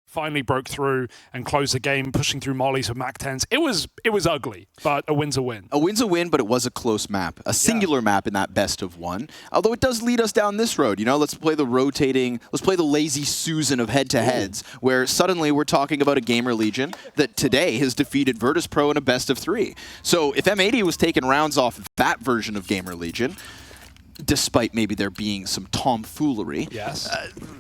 finally broke through and closed the game, pushing through mollies with MAC-10s. It was ugly, but a win's a win. A win's a win, but it was a close map. A singular map in that best of one. Although it does lead us down this road. You know, let's play the lazy Susan of head-to-heads, where suddenly we're talking about a Gamer Legion that today has defeated Virtus Pro in a best of 3. So if M80 was taking rounds off that version of Gamer Legion, despite maybe there being some tomfoolery. Yes.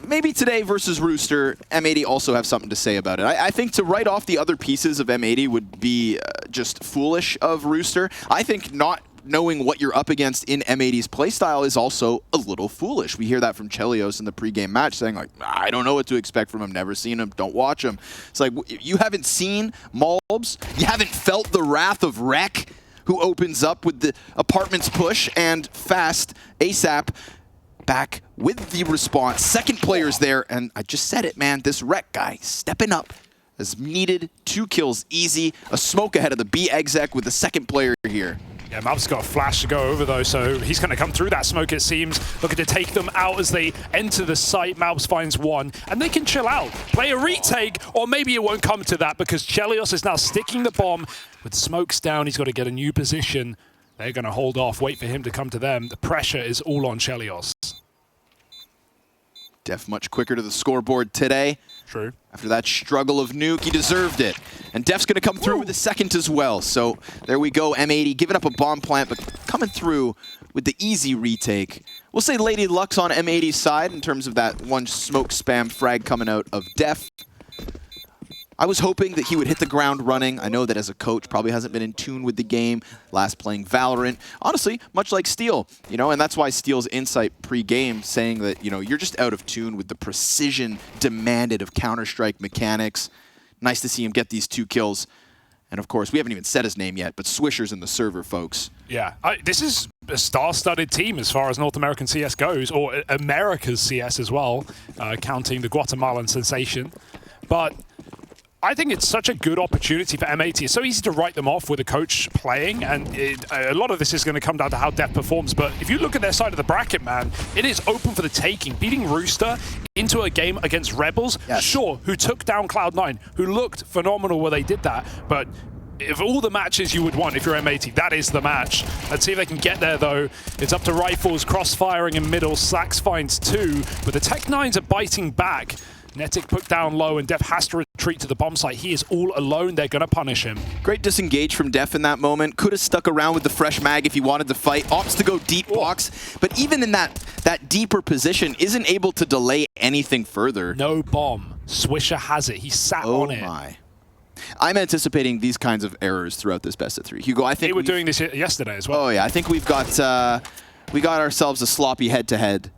Maybe today versus Rooster, M80 also have something to say about it. I think to write off the other pieces of M80 would be just foolish of Rooster. I think not knowing what you're up against in M80's playstyle is also a little foolish. We hear that from Chelios in the pregame match saying, like, I don't know what to expect from him, never seen him, don't watch him. It's like, you haven't seen Malbs, you haven't felt the wrath of Rek, who opens up with the apartments push, and Fast ASAP back with the response. Second player's there, and I just said it, man, this Rek guy stepping up as needed. 2 kills easy, a smoke ahead of the B exec with the second player here. Yeah, Malb's got a flash to go over, though, so he's going to come through that smoke, it seems. Looking to take them out as they enter the site. Malbs finds one, and they can chill out. Play a retake, or maybe it won't come to that, because Chelios is now sticking the bomb. With smokes down, he's got to get a new position. They're going to hold off, wait for him to come to them. The pressure is all on Chelios. Def much quicker to the scoreboard today. True. After that struggle of Nuke, he deserved it. And Def's going to come through with a second as well. So there we go, M80 giving up a bomb plant, but coming through with the easy retake. We'll say Lady Luck's on M80's side in terms of that one smoke spam frag coming out of Def. I was hoping that he would hit the ground running. I know that as a coach, probably hasn't been in tune with the game, last playing Valorant. Honestly, much like Steel, you know, and that's why Steel's insight pre-game saying that, you know, you're just out of tune with the precision demanded of Counter-Strike mechanics. Nice to see him get these 2 kills. And of course, we haven't even said his name yet, but Swisher's in the server, folks. Yeah, this is a star-studded team as far as North American CS goes, or America's CS as well, counting the Guatemalan sensation. But I think it's such a good opportunity for M80. It's so easy to write them off with a coach playing, and a lot of this is going to come down to how Def performs. But if you look at their side of the bracket, man, it is open for the taking. Beating Rooster into a game against Rebels, yes. Sure, who took down Cloud9, who looked phenomenal where they did that, but if all the matches you would want if you're M80, that is the match. Let's see if they can get there, though. It's up to Rifles, cross-firing in middle. Slacks finds 2, but the Tech-9s are biting back. Netic put down low, and Def has to retreat to the bomb site. He is all alone. They're going to punish him. Great disengage from Def in that moment. Could have stuck around with the fresh mag if he wanted to fight. Opts to go deep box, but even in that deeper position, isn't able to delay anything further. No bomb. Swisher has it. He sat on it. Oh my. I'm anticipating these kinds of errors throughout this best of 3. Hugo, I think they were doing this yesterday as well. Oh yeah, I think we got ourselves a sloppy head-to-head.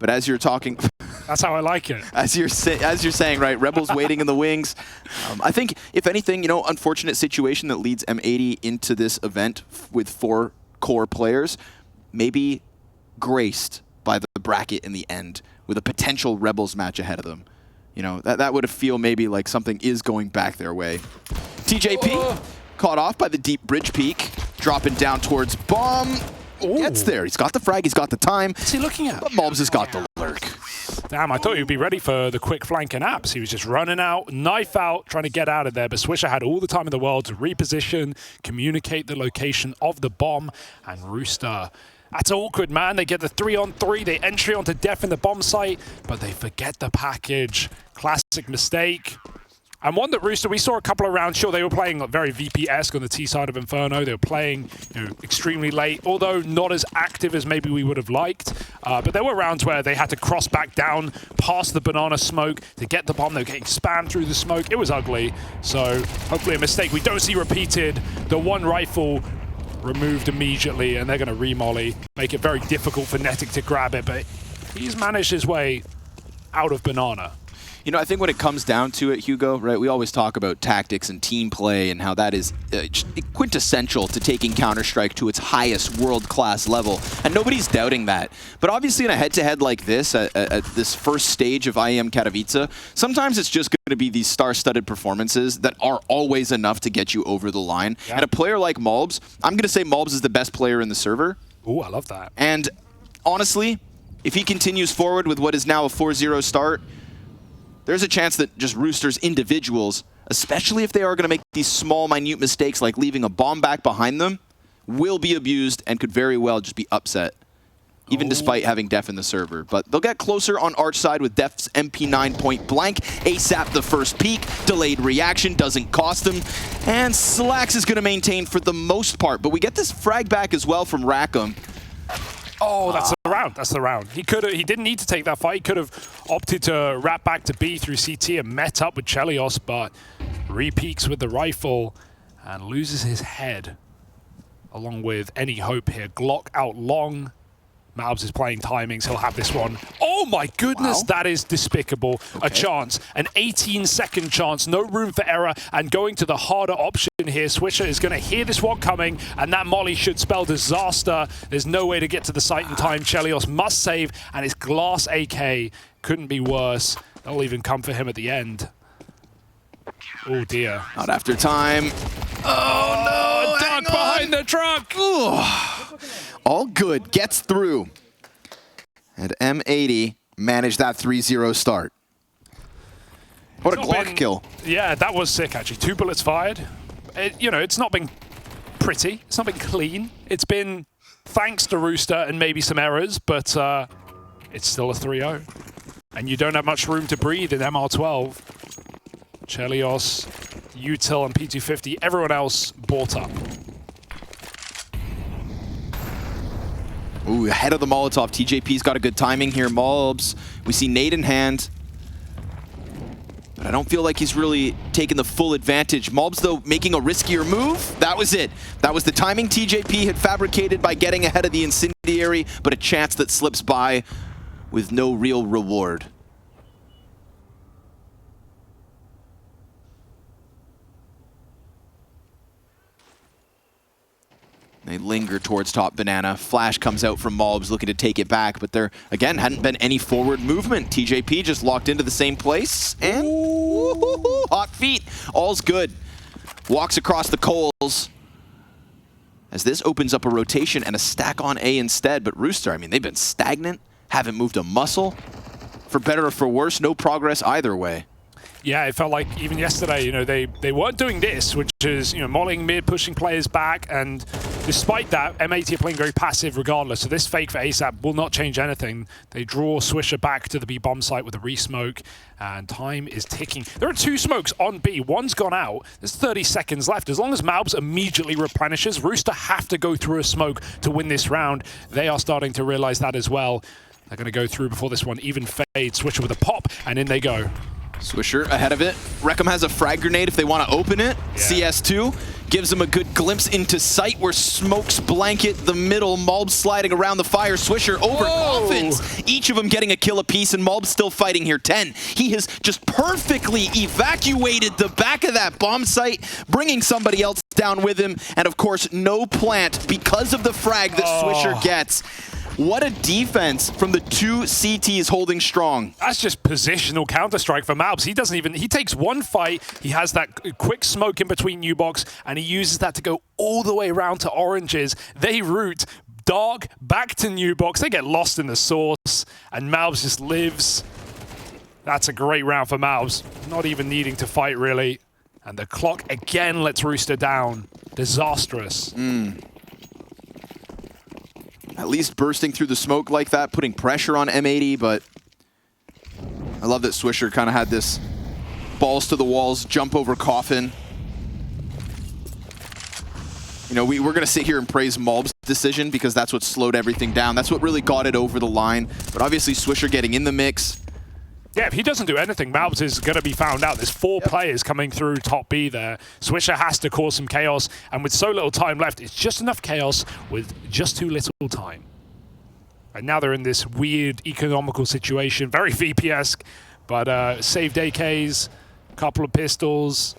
But as you're talking, that's how I like it. As you're saying, right, Rebels waiting in the wings. I think, if anything, you know, unfortunate situation that leads M80 into this event with 4 core players, maybe graced by the bracket in the end with a potential Rebels match ahead of them. You know, that would feel maybe like something is going back their way. TJP caught off by the deep bridge peak, dropping down towards bomb. Gets there. He's got the frag. He's got the time. What's he looking at? But Malbs has got the lurk. Damn, I thought he'd be ready for the quick flank and apps. He was just running out, knife out, trying to get out of there. But Swisher had all the time in the world to reposition, communicate the location of the bomb, and Rooster. That's awkward, man. They get the 3-on-3. They entry onto Def in the bomb site, but they forget the package. Classic mistake. And one that Rooster, we saw a couple of rounds, sure, they were playing very VP-esque on the T side of Inferno. They were playing, you know, extremely late, although not as active as maybe we would have liked. But there were rounds where they had to cross back down past the banana smoke to get the bomb. They were getting spammed through the smoke. It was ugly. So hopefully a mistake we don't see repeated. The one rifle removed immediately, and they're going to remolly, make it very difficult for Netic to grab it. But he's managed his way out of banana. You know, I think when it comes down to it, Hugo, right, we always talk about tactics and team play and how that is quintessential to taking Counter-Strike to its highest world-class level, and nobody's doubting that. But obviously in a head-to-head like this, at this first stage of IEM Katowice, sometimes it's just going to be these star-studded performances that are always enough to get you over the line. Yeah. And a player like Malbs, I'm going to say Malbs is the best player in the server. Ooh, I love that. And honestly, if he continues forward with what is now a 4-0 start, there's a chance that just Rooster's individuals, especially if they are going to make these small, minute mistakes like leaving a bomb back behind them, will be abused and could very well just be upset, even despite having Def in the server. But they'll get closer on Arch side with Def's MP9 point blank. ASAP the first peak, delayed reaction, doesn't cost him. And Slacks is going to maintain for the most part. But we get this frag back as well from Rackham. Oh, that's the round. That's the round. He didn't need to take that fight. He could have opted to wrap back to B through CT and met up with Chelios, but re-peaks with the rifle and loses his head along with any hope here. Glock out long. Malbs is playing timings. He'll have this one. Oh my goodness, wow. That is despicable. Okay. A chance, an 18-second chance, no room for error, and going to the harder option here. Swisher is going to hear this one coming, and that molly should spell disaster. There's no way to get to the site in time. Chelios must save, and his glass AK couldn't be worse. They'll even come for him at the end. Oh dear. Not after time. Oh no, duck behind the truck. Ooh. All good, gets through. And M80 managed that 3-0 start. What a Glock kill. Yeah, that was sick actually. 2 bullets fired. It's not been pretty. It's not been clean. It's been thanks to Rooster and maybe some errors, but it's still a 3-0. And you don't have much room to breathe in MR12. Chelios, Util, and P250, everyone else bought up. Ooh, ahead of the Molotov. TJP's got a good timing here. Malbs, we see nade in hand. But I don't feel like he's really taking the full advantage. Malbs, though, making a riskier move. That was it. That was the timing TJP had fabricated by getting ahead of the incendiary, but a chance that slips by with no real reward. They linger towards top banana. Flash comes out from Malbs looking to take it back, but there, again, hadn't been any forward movement. TJP just locked into the same place, and hot feet. All's good. Walks across the coals as this opens up a rotation and a stack on A instead. But Rooster, I mean, they've been stagnant, haven't moved a muscle. For better or for worse, no progress either way. Yeah, it felt like even yesterday, they weren't doing this, which is, mollying mid, pushing players back, and despite that, M80 are playing very passive regardless, so this fake for ASAP will not change anything. They draw Swisher back to the B bomb site with a re-smoke, and time is ticking. There are 2 smokes on B, one's gone out, there's 30 seconds left. As long as Malbs immediately replenishes, Rooster have to go through a smoke to win this round. They are starting to realize that as well. They're going to go through before this one even fades. Swisher with a pop, and in they go. Swisher ahead of it. Rackham has a frag grenade if they want to open it. Yeah. CS2 gives them a good glimpse into sight where smokes blanket the middle. Malbs sliding around the fire. Swisher over coffins. Each of them getting a kill apiece, and Malbs still fighting here. 10. He has just perfectly evacuated the back of that bomb site, bringing somebody else down with him. And of course, no plant because of the frag that Swisher gets. What a defense from the 2 CTs holding strong. That's just positional Counter-Strike for Malbs. He takes one fight, he has that quick smoke in between U-Box, and he uses that to go all the way around to Oranges. They route dark back to U-Box. They get lost in the source, and Malbs just lives. That's a great round for Malbs. Not even needing to fight, really. And the clock again lets Rooster down. Disastrous. At least bursting through the smoke like that, putting pressure on M80, but I love that Swisher kind of had this balls to the walls, jump over coffin. We're going to sit here and praise Malbs' decision because that's what slowed everything down. That's what really got it over the line. But obviously Swisher getting in the mix. Yeah, if he doesn't do anything, Malbs is going to be found out. There's 4 players coming through top B there. Swisher has to cause some chaos, and with so little time left, it's just enough chaos with just too little time. And now they're in this weird economical situation, very VP-esque, but saved AKs, a couple of pistols.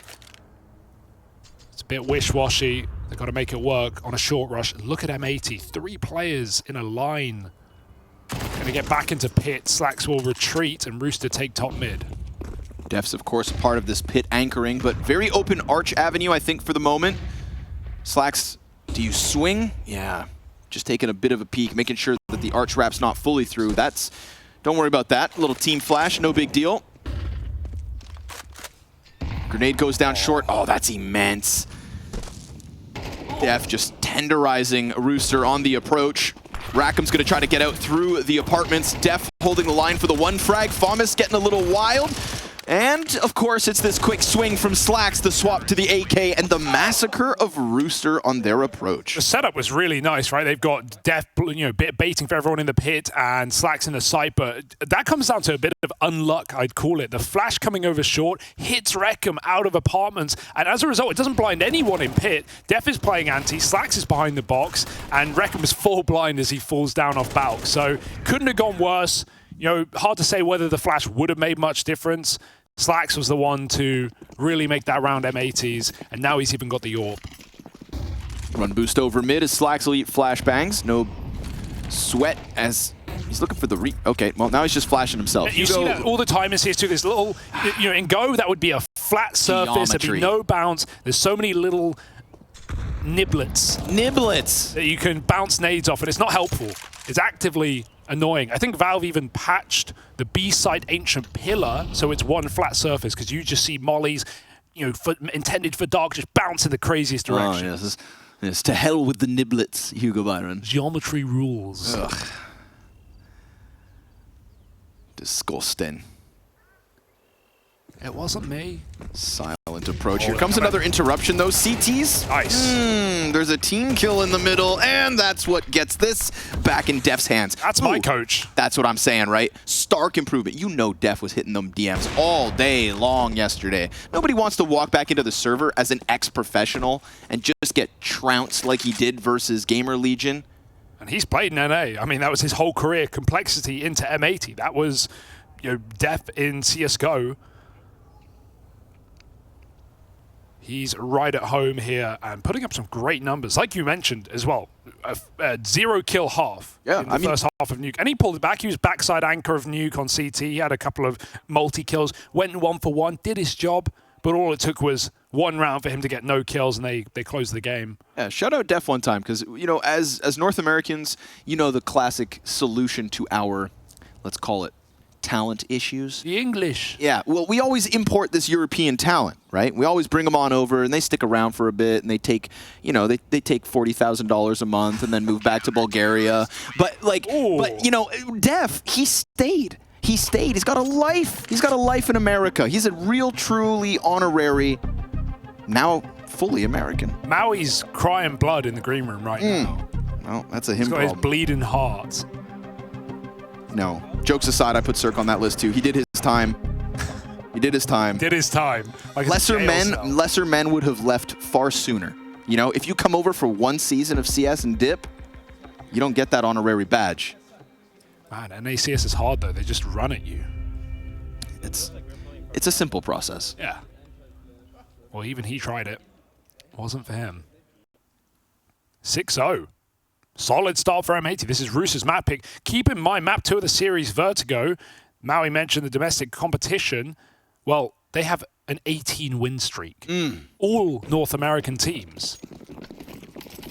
It's a bit wish-washy. They've got to make it work on a short rush. Look at M80, 3 players in a line. Going to get back into pit. Slacks will retreat and Rooster take top mid. Def's, of course, part of this pit anchoring, but very open Arch avenue, I think, for the moment. Slacks, do you swing? Yeah, just taking a bit of a peek, making sure that the Arch wrap's not fully through. Don't worry about that. A little team flash, no big deal. Grenade goes down short. Oh, that's immense. Def just tenderizing Rooster on the approach. Rackham's going to try to get out through the apartments. Def holding the line for the one frag. Famas getting a little wild. And, of course, it's this quick swing from Slacks, the swap to the AK, and the massacre of Rooster on their approach. The setup was really nice, right? They've got Def, baiting for everyone in the pit and Slacks in the site, but that comes down to a bit of unluck, I'd call it. The flash coming over short hits Wreckham out of apartments, and as a result, it doesn't blind anyone in pit. Def is playing anti, Slacks is behind the box, and Wreckham is full blind as he falls down off Balk. So, couldn't have gone worse. Hard to say whether the flash would have made much difference. Slacks was the one to really make that round M80s, and now he's even got the AWP. Run boost over mid as Slacks will eat flashbangs. No sweat as he's looking for the Okay, well, now he's just flashing himself. You see that all the time in CS2, this little, in Go, that would be a flat surface, there'd be no bounce. There's so many little niblets. That you can bounce nades off, and it's not helpful. It's actively annoying. I think Valve even patched the B-side Ancient Pillar so it's one flat surface, because you just see mollies, intended for dark, just bounce in the craziest direction. Oh, yes. To hell with the niblets, Hugo Byron. Geometry rules. Ugh. Disgusting. It wasn't me. Silent approach. Here comes another interruption, though. CTs. Nice. There's a team kill in the middle, and that's what gets this back in Def's hands. That's my coach. That's what I'm saying, right? Stark improvement. Def was hitting them DMs all day long yesterday. Nobody wants to walk back into the server as an ex-professional and just get trounced like he did versus Gamer Legion. And he's played in NA. I mean, that was his whole career. Complexity into M80. That was, Def in CSGO. He's right at home here and putting up some great numbers, like you mentioned as well. A 0 kill half in the first half of Nuke. And he pulled it back. He was backside anchor of Nuke on CT. He had a couple of multi-kills, went 1-for-1, did his job, but all it took was one round for him to get no kills, and they closed the game. Yeah, shout out Def one time, because, as North Americans, the classic solution to our, let's call it, talent issues. The English. Yeah, well, we always import this European talent, right? We always bring them on over, and they stick around for a bit, and they take, they take $40,000 a month, and then move back to Bulgaria. But Def, he stayed. He stayed. He's got a life. He's got a life in America. He's a real, truly honorary, now fully Maui's Maui's crying blood in the green room right now. Well, that's a him problem. He's got his bleeding heart. No. Jokes aside, I put Cirque on that list too. He did his time. He did his time. Like lesser men would have left far sooner. If you come over for one season of CS and dip, you don't get that honorary badge. Man, NACS is hard though. They just run at you. It's a simple process. Yeah. Well, even he tried it. Wasn't for him. 6-0. Solid start for M80. This is Rooster's map pick. Keep in mind, map 2 of the series, Vertigo. Maui mentioned the domestic competition. Well, they have an 18-win streak. All North American teams.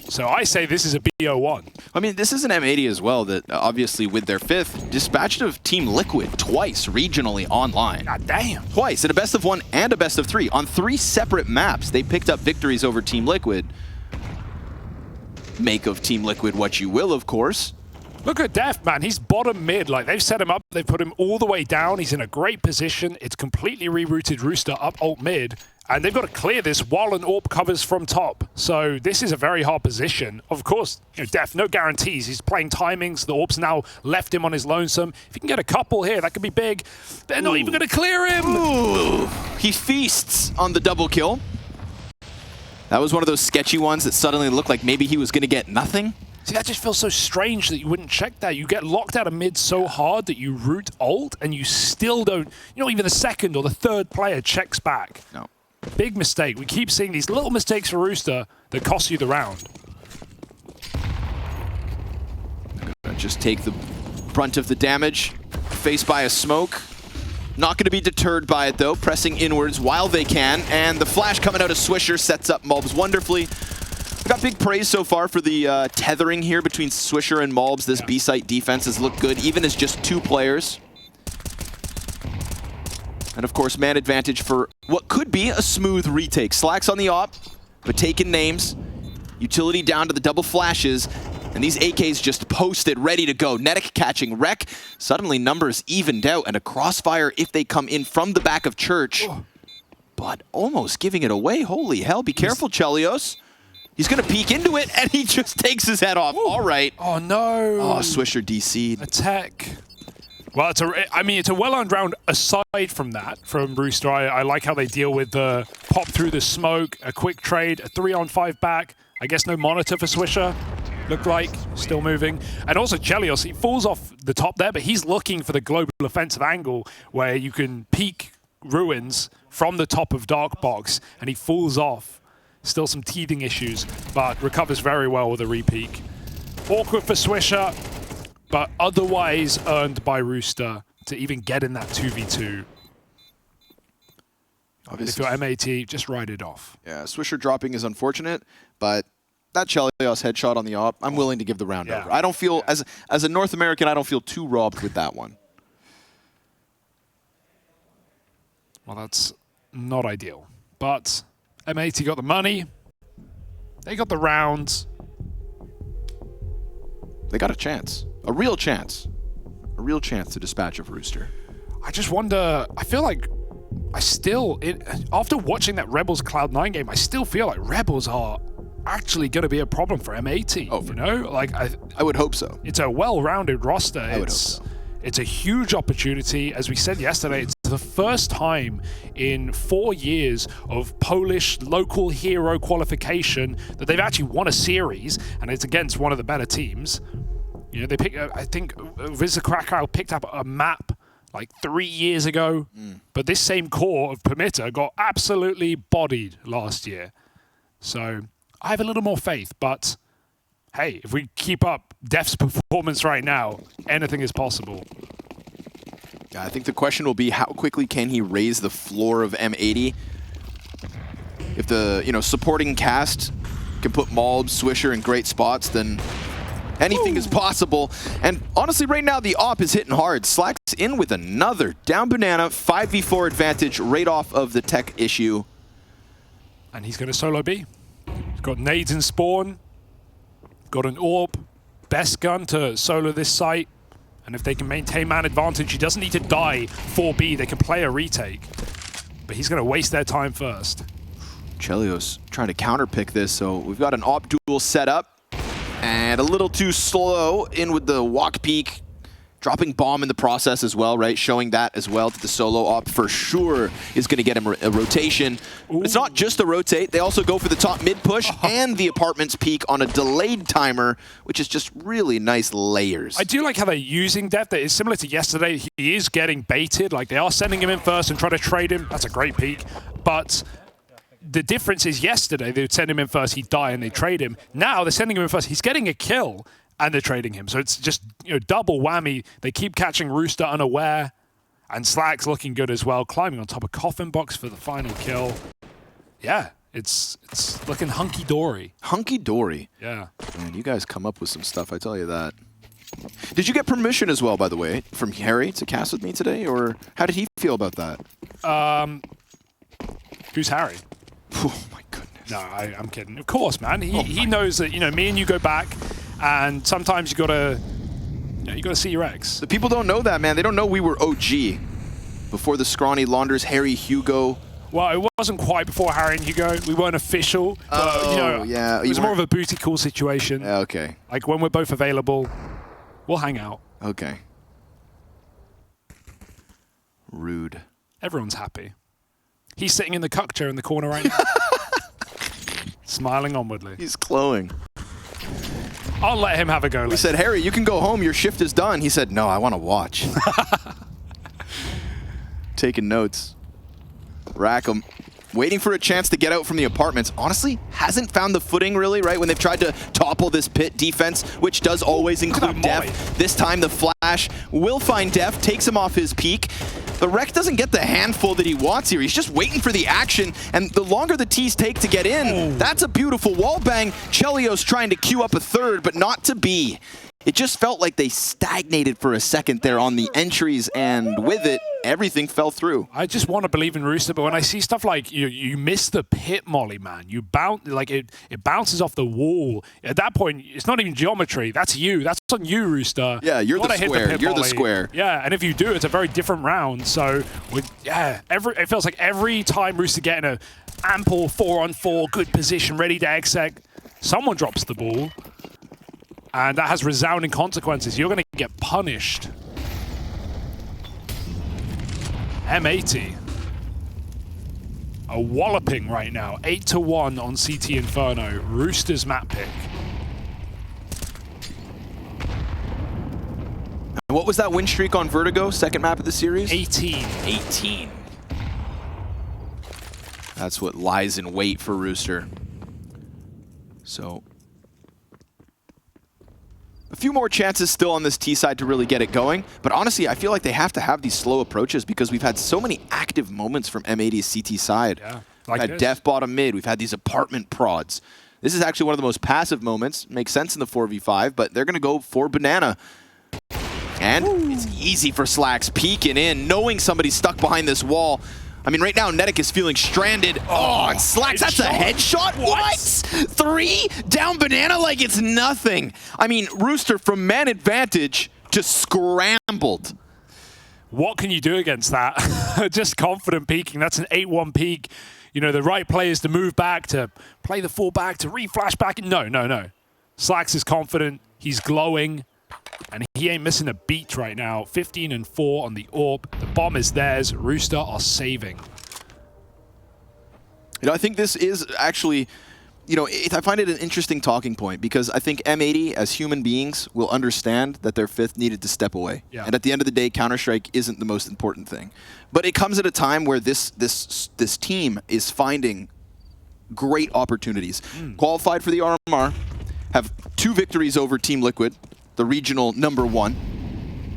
So I say this is a BO1. I mean, this is an M80 as well that, obviously, with their 5th, dispatched of Team Liquid twice regionally online. God damn. Twice, in a best of 1 and a best of 3. On 3 separate maps, they picked up victories over Team Liquid. Make of Team Liquid what you will, of course. Look at Def, man. He's bottom mid. Like, they've set him up. They've put him all the way down. He's in a great position. It's completely rerouted Rooster up alt mid. And they've got to clear this while an AWP covers from top. So this is a very hard position. Of course, Def, no guarantees. He's playing timings. The AWP's now left him on his lonesome. If he can get a couple here, that could be big. They're not even going to clear him. Ooh. He feasts on the double kill. That was one of those sketchy ones that suddenly looked like maybe he was going to get nothing. See, that just feels so strange that you wouldn't check that. You get locked out of mid so hard that you root ult and you still don't, even the second or the third player checks back. No. Big mistake. We keep seeing these little mistakes for Rooster that cost you the round. Just take the brunt of the damage. Faced by a smoke. Not going to be deterred by it, though. Pressing inwards while they can. And the flash coming out of Swisher sets up Mulbs wonderfully. We got big praise so far for the tethering here between Swisher and Mulbs. This B-site defense has looked good, even as just 2 players. And of course, man advantage for what could be a smooth retake. Slacks on the op, but taking names. Utility down to the double flashes. And these AKs just posted, ready to go. Netic catching Wreck. Suddenly numbers evened out, and a crossfire if they come in from the back of Church. But almost giving it away. Holy hell, be careful, Chelios. He's going to peek into it, and he just takes his head off. All right. Oh, no. Oh, Swisher DC'd. Attack. Well, it's a well-earned round aside from that, from Rooster. I like how they deal with the pop through the smoke, a quick trade, a 3-on-5 back. I guess no monitor for Swisher. Looked like, still moving. And also Chelios, he falls off the top there, but he's looking for the global offensive angle where you can peek Ruins from the top of Dark Box, and he falls off. Still some teething issues, but recovers very well with a repeak. Awkward for Swisher, but otherwise earned by Rooster to even get in that 2v2. If you're M80, just ride it off. Yeah, Swisher dropping is unfortunate, but that Chelios headshot on the op, I'm willing to give the round over. I don't feel, as a North American, I don't feel too robbed with that one. Well, that's not ideal. But M80 got the money. They got the rounds. They got a chance. A real chance. A real chance to dispatch of Rooster. I just wonder, I feel like after watching that Rebels Cloud9 game, I still feel like Rebels are actually going to be a problem for M80. Oh, you know? Like I would hope so. It's a well-rounded roster. I would hope so. It's a huge opportunity. As we said yesterday, it's the first time in 4 years of Polish local hero qualification that they've actually won a series, and it's against one of the better teams. You know, they picked, I think Wisła Krakow picked up a map like 3 years ago, but this same core of Permitter got absolutely bodied last year. So I have a little more faith, but hey, if we keep up Def's performance right now, anything is possible. Yeah, I think the question will be how quickly can he raise the floor of M80? If the supporting cast can put Malb, Swisher in great spots, then anything is possible. And honestly, right now the op is hitting hard. Slacks in with another down banana, 5v4 advantage right off of the tech issue. And he's going to solo B. He's got nades in spawn. Got an AWP, best gun to solo this site, and if they can maintain man advantage, he doesn't need to die 4B, they can play a retake. But he's going to waste their time first. Chelios trying to counterpick this, so we've got an AWP duel set up, and a little too slow in with the walk peek, dropping bomb in the process as well, right? Showing that as well to the solo op for sure is going to get him a rotation. But it's not just a rotate. They also go for the top mid push and the apartments peak on a delayed timer, which is just really nice layers. I do like how they're using Def. That is similar to yesterday. He is getting baited. Like they are sending him in first and try to trade him. That's a great peek. But the difference is yesterday they would send him in first, he'd die and they trade him. Now they're sending him in first. He's getting a kill. And they're trading him. So it's just, double whammy. They keep catching Rooster unaware. And Slack's looking good as well. Climbing on top of Coffin Box for the final kill. Yeah, it's looking hunky-dory. Hunky-dory? Yeah. Man, you guys come up with some stuff, I tell you that. Did you get permission as well, by the way, from Harry to cast with me today? Or how did he feel about that? Who's Harry? Oh, my goodness. No, I'm kidding. Of course, man. He knows that, me and you go back. And sometimes you gotta see your ex. The people don't know that, man. They don't know we were OG before the scrawny launders, Harry, Hugo. Well, it wasn't quite before Harry and Hugo. We weren't official. But, yeah. It was more of a booty call situation. Yeah, okay. Like when we're both available, we'll hang out. Okay. Rude. Everyone's happy. He's sitting in the cuck chair in the corner right now. Smiling onwardly. He's glowing. I'll let him have a go. We said, Harry, you can go home. Your shift is done. He said, no, I want to watch. Taking notes. Rackham waiting for a chance to get out from the apartments. Honestly, hasn't found the footing really, right? When they've tried to topple this pit defense, which does always include Def. This time the flash will find Def, takes him off his peak. The Wreck doesn't get the handful that he wants here. He's just waiting for the action, and the longer the T's take to get in, that's a beautiful wall bang. Chelios trying to queue up a third, but not to be. It just felt like they stagnated for a second there on the entries, and with it, everything fell through. I just want to believe in Rooster, but when I see stuff like you miss the pit molly, man, you bounce like it bounces off the wall. At that point, it's not even geometry. That's you. That's on you, Rooster. Yeah, you're the square. You're the square. Yeah, and if you do, it's a very different round. So, it feels like every time Rooster getting a ample 4-on-4, good position, ready to exec, someone drops the ball, and that has resounding consequences. You're going to get punished. M80. A walloping right now. 8-1 on CT Inferno. Rooster's map pick. And what was that win streak on Vertigo? Second map of the series? 18. 18. That's what lies in wait for Rooster. So, a few more chances still on this T side to really get it going. But honestly, I feel like they have to have these slow approaches because we've had so many active moments from M80's CT side. Yeah, we've had Def bottom mid. We've had these apartment prods. This is actually one of the most passive moments. Makes sense in the 4v5, but they're going to go for Banana. And it's easy for Slacks peeking in, knowing somebody's stuck behind this wall. I mean, right now, Netic is feeling stranded. Oh, and Slacks, that's a headshot? What? 3 down Banana like it's nothing. I mean, Rooster from man advantage just scrambled. What can you do against that? Just confident peeking. That's an 8-1 peak. You know, the right players to move back, to play the full back, to re-flash back. No. Slacks is confident. He's glowing. And he ain't missing a beat right now. 15-4 on the AWP. The bomb is theirs. Rooster are saving. You know, I think this is actually, you know, I find it an interesting talking point because I think M80 as human beings will understand that their fifth needed to step away. Yeah. And at the end of the day, Counter-Strike isn't the most important thing. But it comes at a time where this team is finding great opportunities. Qualified for the RMR, have 2 victories over Team Liquid, the regional #1,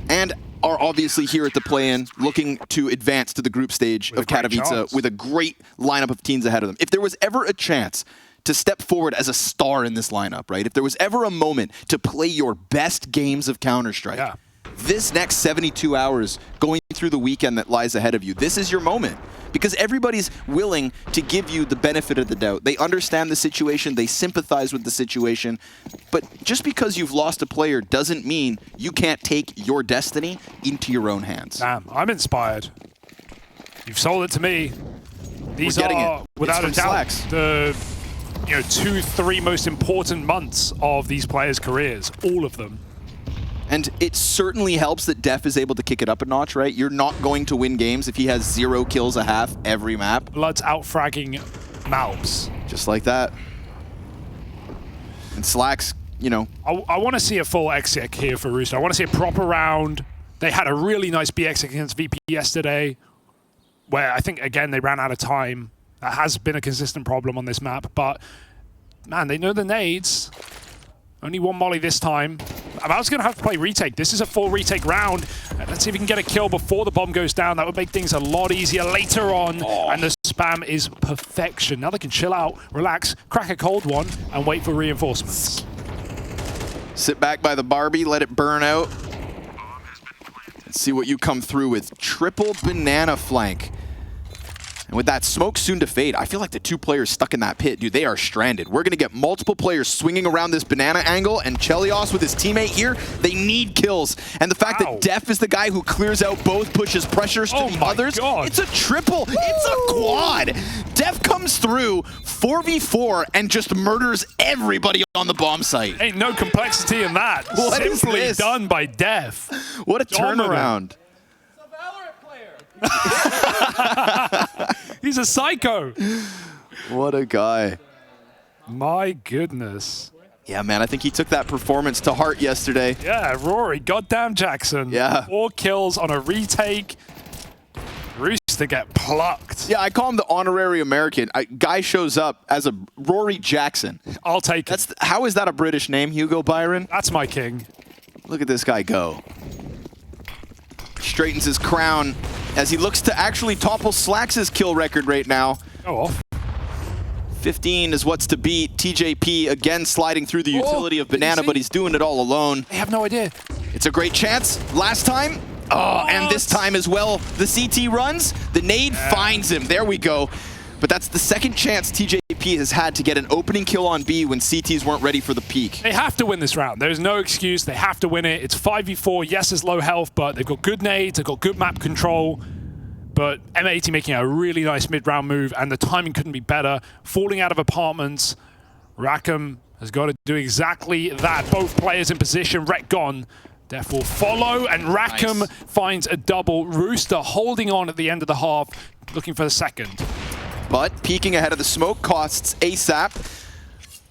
and are obviously here at the play-in looking to advance to the group stage of Katowice with a great lineup of teams ahead of them. If there was ever a chance to step forward as a star in this lineup, right? If there was ever a moment to play your best games of Counter-Strike, this next 72 hours going through the weekend that lies ahead of you, this is your moment. Because everybody's willing to give you the benefit of the doubt. They understand the situation, they sympathize with the situation, but just because you've lost a player doesn't mean you can't take your destiny into your own hands. Damn, I'm inspired. You've sold it to me. These are, without a doubt, the 2-3 most important months of these players' careers, all of them. And it certainly helps that Def is able to kick it up a notch, right? You're not going to win games if he has 0 kills a half every map. Blood's out-fragging Malps. Just like that. And Slacks, you know. I want to see a full exec here for Rooster. I want to see a proper round. They had a really nice BX against VP yesterday, where I think, again, they ran out of time. That has been a consistent problem on this map, but, man, they know the nades. Only 1 molly this time. Mal's going to have to play retake. This is a full retake round. Let's see if he can get a kill before the bomb goes down. That would make things a lot easier later on. And the spam is perfection. Now they can chill out, relax, crack a cold one, and wait for reinforcements. Sit back by the Barbie, let it burn out. Let's see what you come through with. Triple Banana flank. And with that smoke soon to fade, I feel like the 2 players stuck in that pit, dude, they are stranded. We're going to get multiple players swinging around this Banana angle, and Chelios with his teammate here, they need kills. And the fact that Def is the guy who clears out both, pushes pressures to the others, it's a triple, it's a quad. Def comes through 4v4 and just murders everybody on the bomb site. Ain't no complexity in that. What is Simply this? done by Def. What a turnaround. He's a psycho. What a guy. My goodness. Yeah, man, I think he took that performance to heart yesterday. Yeah, Rory, goddamn Jackson. Yeah. 4 kills on a retake. Rooster get plucked. Yeah, I call him the honorary American. Guy shows up as a Rory Jackson. I'll take it. How is that a British name, Hugo Byron? That's my king. Look at this guy go. Straightens his crown as he looks to actually topple Slacks' kill record right now. Go off. 15 is what's to beat. TJP again sliding through the utility of Banana, but he's doing it all alone. They have no idea. It's a great chance. Last time, Oh, and this time as well, the CT runs, the nade finds him. There we go. But that's the second chance TJP has had to get an opening kill on B when CTs weren't ready for the peak. They have to win this round. There's no excuse. They have to win it. It's 5v4. Yes, it's low health, but they've got good nades. They've got good map control. But M80 making a really nice mid-round move, and the timing couldn't be better. Falling out of apartments. Rackham has got to do exactly that. Both players in position. Rek gone. Therefore, follow, and Rackham finds a double. Rooster holding on at the end of the half, looking for the second. But peeking ahead of the smoke costs ASAP.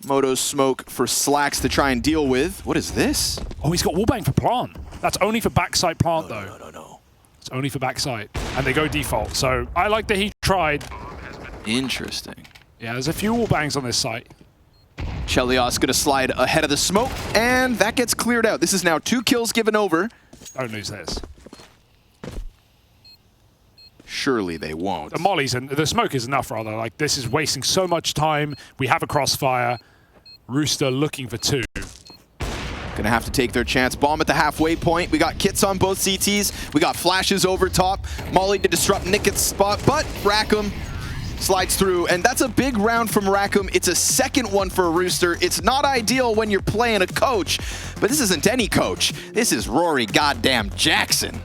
Moto's smoke for Slacks to try and deal with. What is this? Oh, he's got wallbang for plant. That's only for backside plant, though. No. It's only for backside. And they go default. So I like that he tried. Interesting. Yeah, there's a few wallbangs on this site. Chelios gonna slide ahead of the smoke, and that gets cleared out. This is now 2 kills given over. Don't lose this. Surely they won't. The mollies and the smoke is enough, rather. Like, this is wasting so much time. We have a crossfire. Rooster looking for 2. Gonna have to take their chance. Bomb at the halfway point. We got kits on both CTs. We got flashes over top. Molly to disrupt Nicket's spot, but Rackham slides through, and that's a big round from Rackham. It's a second one for Rooster. It's not ideal when you're playing a coach, but this isn't any coach. This is Rory goddamn Jackson.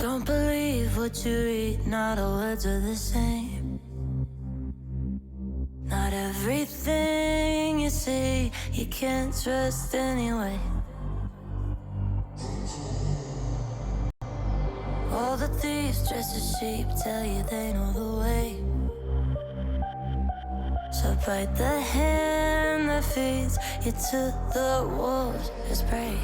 Don't believe what you read, not all words are the same. Not everything you see, you can't trust anyway. All the thieves dressed as sheep tell you they know the way. So bite the hand that feeds you to the wolves as prey.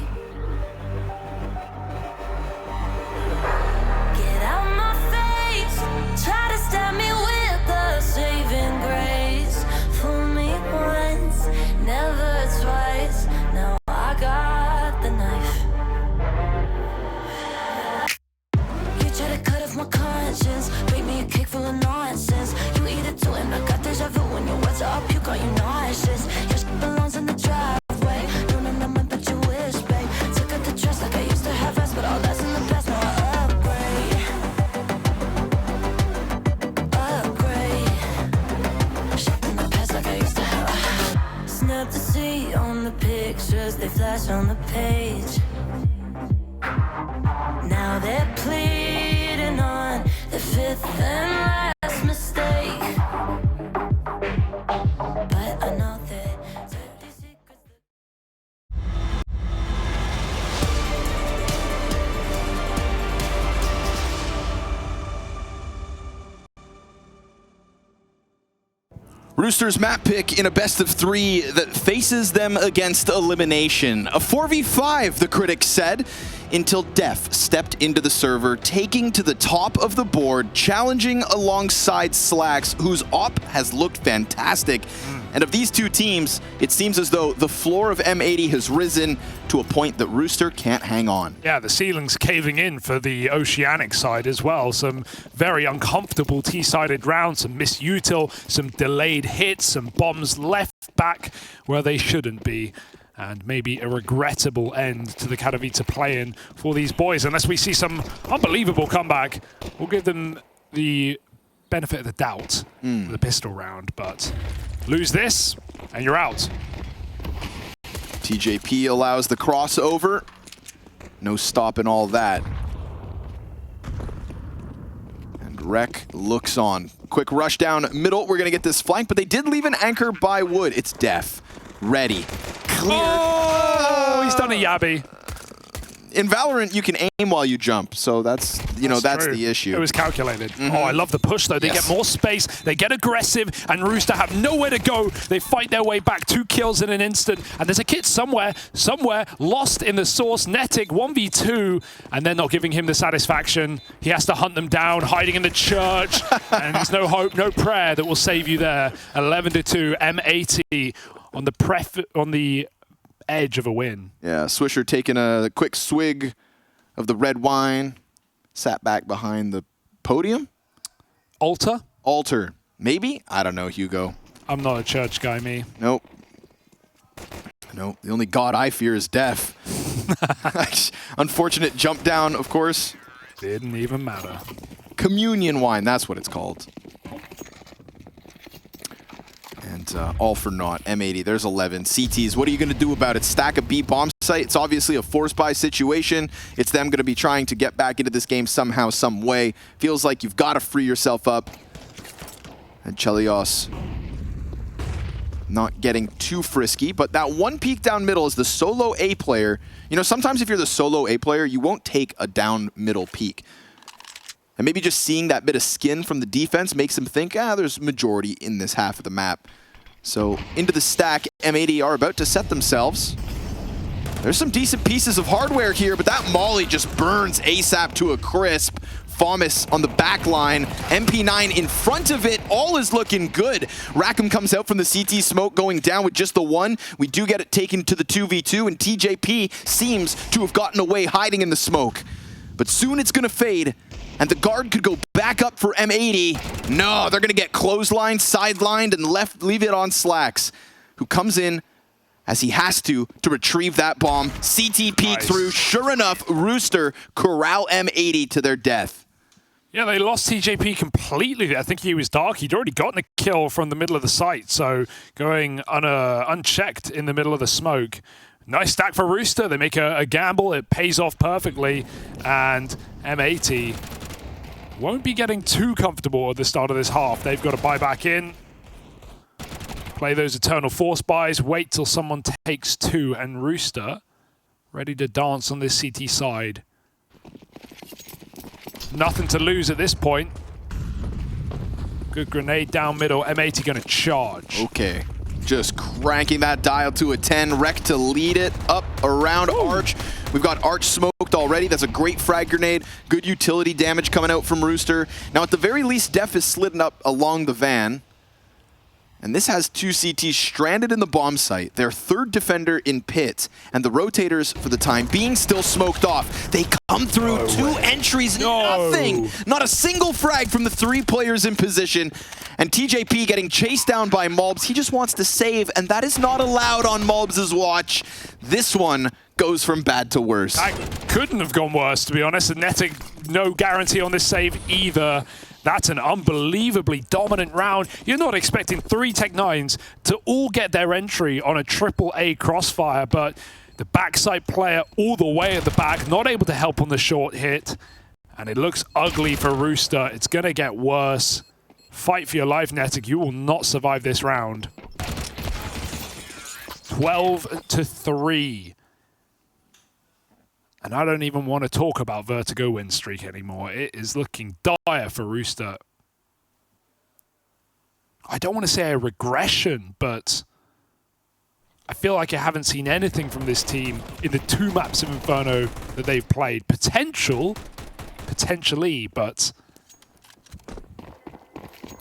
Get out my face, try to stab me with a saving grace. Fool me once, never twice. Now I got the knife. You try to cut off my conscience, bake me a cake full of nonsense. You eat it too, and I got deja vu when your words are up. You got you nauseous. Your shit belongs in the driveway. Don't know nothing but you wish, babe. Took out the trust like I used to have rest, but all that's in the past. Now I upgrade. Shit in the past like I used to have. Snap the C on the pictures, they flash on the page. Now they're pleading on the fifth and last mistake. But I know that these secrets. Rooster's map pick in a best of 3 that faces them against elimination. A 4v5, the critics said, until Def stepped into the server, taking to the top of the board, challenging alongside Slacks, whose op has looked fantastic. And of these two teams, it seems as though the floor of M80 has risen to a point that Rooster can't hang on. Yeah, the ceiling's caving in for the Oceanic side as well. Some very uncomfortable T-sided rounds, some misutil, some delayed hits, some bombs left back where they shouldn't be. And maybe a regrettable end to the Katowice play-in for these boys. Unless we see some unbelievable comeback, we'll give them the benefit of the doubt with the pistol round. But lose this, and you're out. TJP allows the crossover. No stopping all that. And Rek looks on. Quick rush down middle. We're going to get this flank, but they did leave an anchor by Wood. It's Def. Ready. Clear. Oh, he's done a yabby. In Valorant, you can aim while you jump, so that's that's true. the issue. It was calculated. Oh, I love the push, though. They get more space, they get aggressive, and Rooster have nowhere to go. They fight their way back, 2 kills in an instant, and there's a kid somewhere, lost in the source. Netic, 1v2, and they're not giving him the satisfaction. He has to hunt them down, hiding in the church, and there's no hope, no prayer that will save you there. 11-2, M80 on the edge of a win. Yeah, Swisher taking a quick swig of the red wine, sat back behind the podium. Altar? Maybe? I don't know, Hugo. I'm not a church guy, me. Nope. Nope, the only god I fear is Def. Unfortunate jump down, of course. Didn't even matter. Communion wine, that's what it's called. And all for naught. M80, there's 11. CTs, what are you going to do about it? Stack a B bomb site. It's obviously a force buy situation. It's them going to be trying to get back into this game somehow, some way. Feels like you've got to free yourself up. And Chelios not getting too frisky, but that one peek down middle is the solo A player. You know, sometimes if you're the solo A player, you won't take a down middle peek. And maybe just seeing that bit of skin from the defense makes him think, there's majority in this half of the map. So into the stack, M80 are about to set themselves. There's some decent pieces of hardware here, but that molly just burns ASAP to a crisp. Fomus on the back line, MP9 in front of it, all is looking good. Rackham comes out from the CT smoke going down with just the one. We do get it taken to the 2v2, and TJP seems to have gotten away hiding in the smoke. But soon it's gonna fade, and the guard could go back up for M80. No, they're gonna get clotheslined, sidelined, and leave it on Slacks, who comes in as he has to retrieve that bomb. CT peek through. Sure enough, Rooster corral M80 to their death. Yeah, they lost TJP completely. I think he was dark. He'd already gotten a kill from the middle of the site, so going unchecked in the middle of the smoke. Nice stack for Rooster. They make a gamble. It pays off perfectly. And M80 won't be getting too comfortable at the start of this half. They've got to buy back in. Play those Eternal Force buys. Wait till someone takes 2. And Rooster ready to dance on this CT side. Nothing to lose at this point. Good grenade down middle. M80 going to charge. Okay. Just cranking that dial to a 10. Rek to lead it up around Arch. We've got Arch smoked already. That's a great frag grenade. Good utility damage coming out from Rooster. Now, at the very least, Def is slidden up along the van. And this has 2 CTs stranded in the bomb site. Their 3rd defender in pit. And the rotators, for the time being, still smoked off. They come through 2 entries, nothing. Not a single frag from the 3 players in position. And TJP getting chased down by Mulbs. He just wants to save, and that is not allowed on Mulbs' watch. This one goes from bad to worse. That couldn't have gone worse, to be honest. And Netic, no guarantee on this save either. That's an unbelievably dominant round. You're not expecting 3 Tech-9s to all get their entry on a AAA crossfire, but the backside player all the way at the back, not able to help on the short hit. And it looks ugly for Rooster. It's going to get worse. Fight for your life, Netic. You will not survive this round. 12-3. And I don't even want to talk about Vertigo win streak anymore. It is looking dire for Rooster. I don't want to say a regression, but I feel like I haven't seen anything from this team in the 2 maps of Inferno that they've played. Potentially, but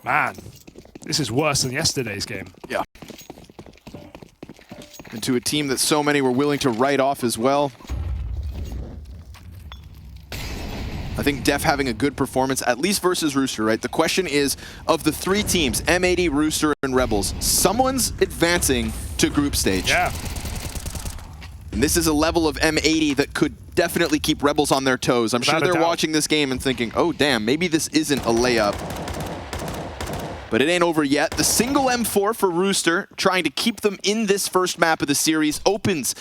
man, this is worse than yesterday's game. Yeah. And to a team that so many were willing to write off as well. I think Def having a good performance, at least versus Rooster, right? The question is, of the 3 teams, M80, Rooster, and Rebels, someone's advancing to group stage. Yeah. And this is a level of M80 that could definitely keep Rebels on their toes. I'm sure they're watching this game and thinking, oh damn, maybe this isn't a layup. But it ain't over yet. The single M4 for Rooster, trying to keep them in this first map of the series, opens.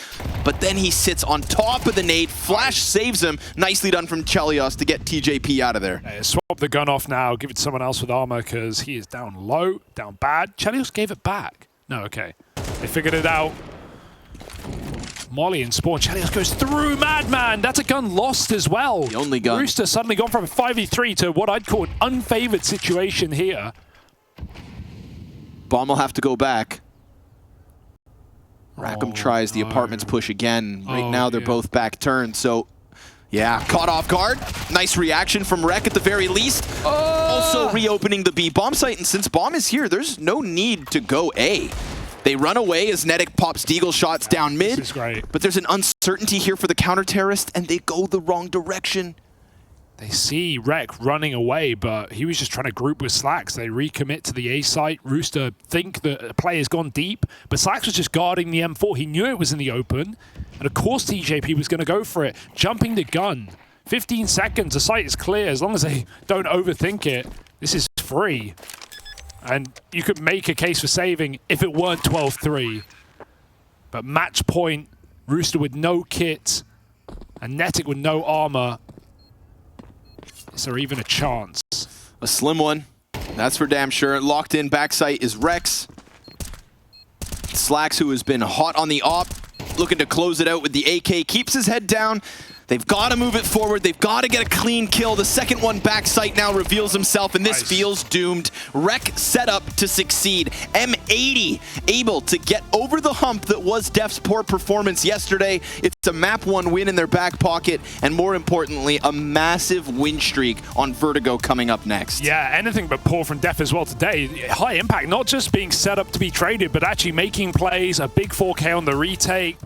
But then he sits on top of the nade. Flash saves him. Nicely done from Chelios to get TJP out of there. Yeah, swap the gun off now. Give it to someone else with armor because he is down low, down bad. Chelios gave it back. No, okay. They figured it out. Molly and Spawn. Chelios goes through Madman. That's a gun lost as well. The only gun. Rooster suddenly gone from a 5v3 to what I'd call an unfavored situation here. Bomb will have to go back. Rackham tries the apartments push again. Right now they're both back turned, so yeah, caught off guard. Nice reaction from Rec at the very least. Also reopening the B bomb site, and since Bomb is here, there's no need to go A. They run away as Netic pops Deagle shots down mid. This is great. But there's an uncertainty here for the counter-terrorist, and they go the wrong direction. They see Rec running away, but he was just trying to group with Slacks. They recommit to the A site. Rooster think that the player's gone deep, but Slacks was just guarding the M4. He knew it was in the open, and of course TJP was going to go for it. Jumping the gun. 15 seconds, the site is clear. As long as they don't overthink it, this is free. And you could make a case for saving if it weren't 12-3. But match point, Rooster with no kit, and Netic with no armor. Is there even a chance? A slim one. That's for damn sure. Locked in backside is Rex. Slacks, who has been hot on the op, looking to close it out with the AK, keeps his head down. They've got to move it forward. They've got to get a clean kill. The second one backside now reveals himself, and this feels doomed. Rec set up to succeed. M80 able to get over the hump that was Def's poor performance yesterday. It's a map 1 win in their back pocket, and more importantly, a massive win streak on Vertigo coming up next. Yeah, anything but poor from Def as well today. High impact, not just being set up to be traded, but actually making plays, a big 4K on the retake.